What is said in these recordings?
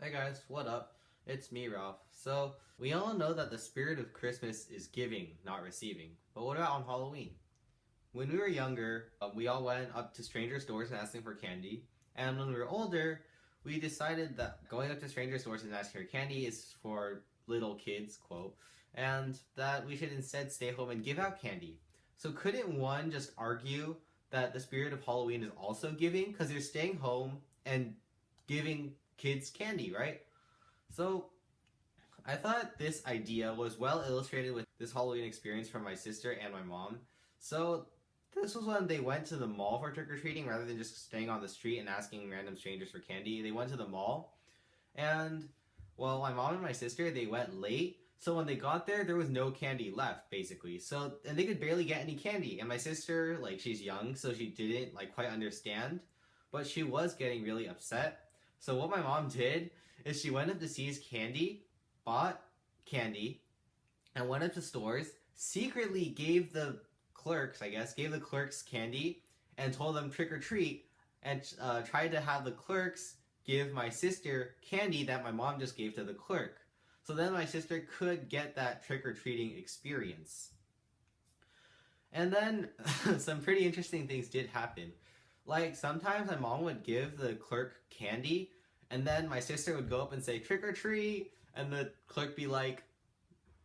Hey guys, what up? It's me, Ralph. So, we all know that the spirit of Christmas is giving, not receiving. But what about on Halloween? When we were younger, we all went up to strangers' doors and asking for candy. And when we were older, we decided that going up to strangers' doors and asking for candy is for little kids, quote, and that we should instead stay home and give out candy. So couldn't one just argue that the spirit of Halloween is also giving? Because you're staying home and giving kids candy, right? So I thought this idea was well illustrated with this Halloween experience from my sister and my mom. So this was when they went to the mall for trick-or-treating rather than just staying on the street and asking random strangers for candy. They went to the mall, and well, my mom and my sister, they went late. So when they got there was no candy left, basically. So, and they could barely get any candy. And my sister, like, she's young, so she didn't, like, quite understand. But she was getting really upset. So what my mom did is she went up to C's Candy, bought candy, and went up to stores, secretly gave the clerks, candy, and told them trick or treat, and tried to have the clerks give my sister candy that my mom just gave to the clerk. So then my sister could get that trick-or-treating experience. And then some pretty interesting things did happen. Like, sometimes my mom would give the clerk candy, and then my sister would go up and say, trick or treat, and the clerk be like,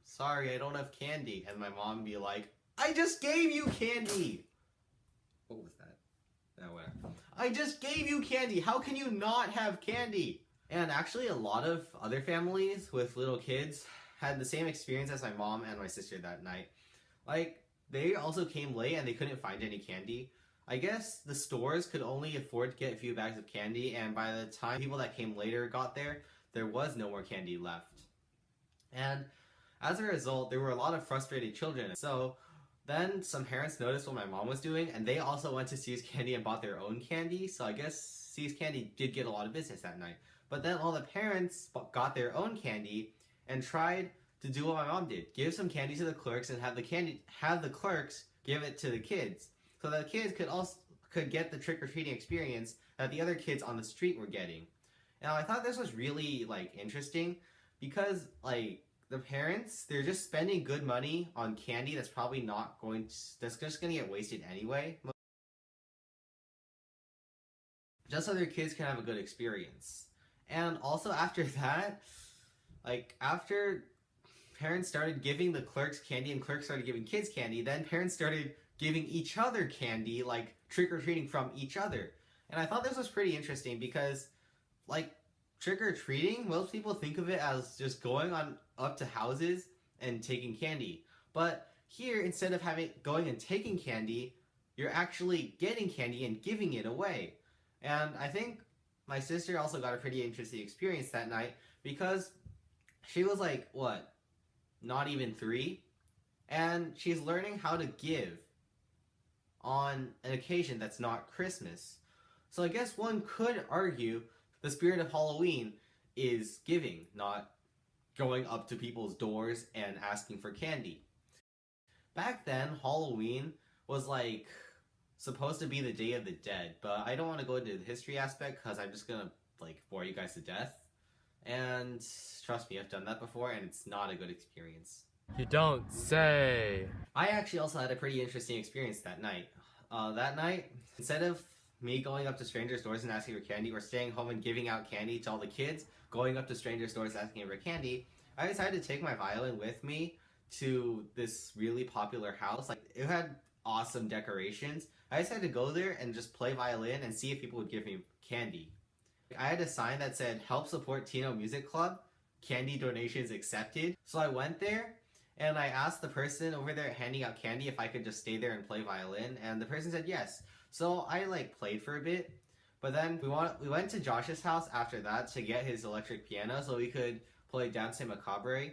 sorry, I don't have candy. And my mom be like, I just gave you candy! What was that? No, whatever. I just gave you candy! How can you not have candy? And actually a lot of other families with little kids had the same experience as my mom and my sister that night. Like, they also came late and they couldn't find any candy. I guess the stores could only afford to get a few bags of candy, and by the time people that came later got there was no more candy left. And as a result, there were a lot of frustrated children. So then some parents noticed what my mom was doing, and they also went to C's Candy and bought their own candy. So I guess C's Candy did get a lot of business that night. But then all the parents got their own candy and tried to do what my mom did. Give some candy to the clerks and have the clerks give it to the kids. So that the kids could get the trick-or-treating experience that the other kids on the street were getting. Now I thought this was really, like, interesting because, like, the parents, they're just spending good money on candy that's probably that's just gonna get wasted anyway. Just so their kids can have a good experience. And also after that, like, after parents started giving the clerks candy and clerks started giving kids candy, then parents started giving each other candy, like trick-or-treating from each other. And I thought this was pretty interesting because, like, trick-or-treating, most people think of it as just going on up to houses and taking candy. But here, instead of going and taking candy, you're actually getting candy and giving it away. And I think my sister also got a pretty interesting experience that night because she was like, what, not even 3? And she's learning how to give on an occasion that's not Christmas. So I guess one could argue the spirit of Halloween is giving, not going up to people's doors and asking for candy. Back then, Halloween was like supposed to be the Day of the Dead, but I don't want to go into the history aspect because I'm just gonna, like, bore you guys to death. And trust me, I've done that before and it's not a good experience. You don't say! I actually also had a pretty interesting experience that night. That night, instead of me going up to strangers' doors and asking for candy, or staying home and giving out candy to all the kids, going up to strangers' doors asking for candy, I decided to take my violin with me to this really popular house. Like, it had awesome decorations. I decided to go there and just play violin and see if people would give me candy. I had a sign that said, help support Tino Music Club, candy donations accepted. So I went there and I asked the person over there handing out candy if I could just stay there and play violin, and the person said yes. So I, like, played for a bit, but then we went to Josh's house after that to get his electric piano so we could play Danse Macabre.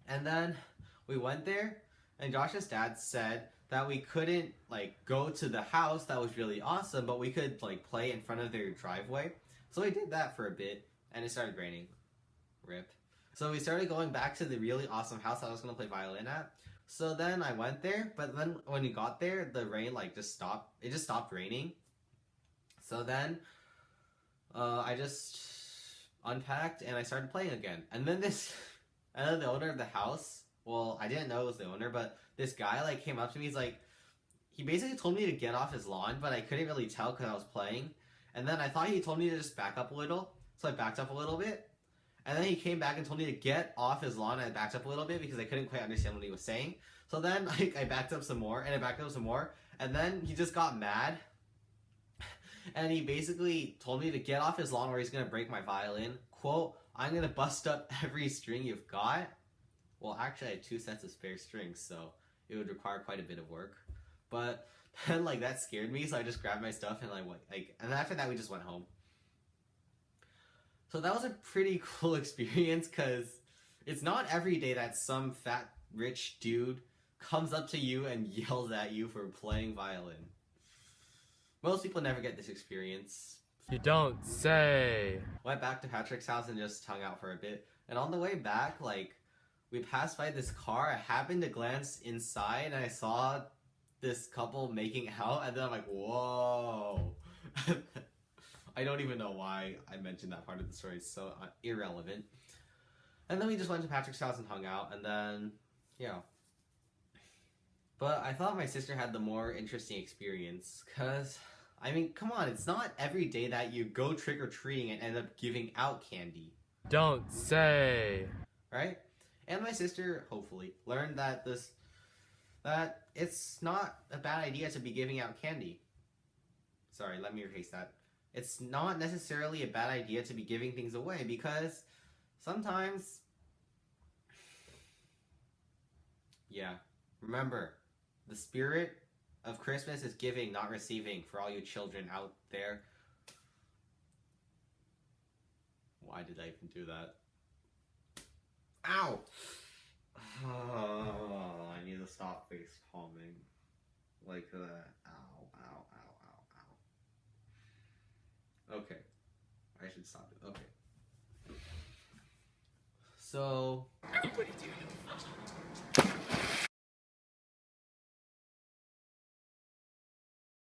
And then we went there, and Josh's dad said that we couldn't, like, go to the house that was really awesome, but we could, like, play in front of their driveway. So we did that for a bit, and it started raining. RIP. So we started going back to the really awesome house I was going to play violin at. So then I went there, but then when we got there, the rain, like, just stopped. It just stopped raining. So then I unpacked, and I started playing again. And then and then the owner of the house, well, I didn't know it was the owner, but this guy like came up to me. He's like, he basically told me to get off his lawn, but I couldn't really tell because I was playing. And then I thought he told me to just back up a little, so I backed up a little bit. And then he came back and told me to get off his lawn, and I backed up a little bit because I couldn't quite understand what he was saying. So then I backed up some more, and I backed up some more, and then he just got mad. And he basically told me to get off his lawn or he's going to break my violin. Quote, I'm going to bust up every string you've got. Well, actually I had 2 sets of spare strings, so it would require quite a bit of work. But then like that scared me, so I just grabbed my stuff and and after that we just went home. So that was a pretty cool experience because it's not every day that some fat rich dude comes up to you and yells at you for playing violin. Most people never get this experience. You don't say. Went back to Patrick's house and just hung out for a bit. And on the way back, like, we passed by this car. I happened to glance inside and I saw this couple making out. And then I'm like, whoa. I don't even know why I mentioned that part of the story. It's so irrelevant. And then we just went to Patrick's house and hung out. And then, yeah. But I thought my sister had the more interesting experience. Because, I mean, come on. It's not every day that you go trick-or-treating and end up giving out candy. Don't say. Right? And my sister, hopefully, learned that it's not a bad idea to be giving out candy. Sorry, let me erase that. It's not necessarily a bad idea to be giving things away because sometimes, yeah, remember, the spirit of Christmas is giving, not receiving, for all you children out there. Why did I even do that? Ow! Oh, I need to stop face palming like that. Ow, ow, ow, ow, ow. Okay. I should stop it. Okay. So... What do you do?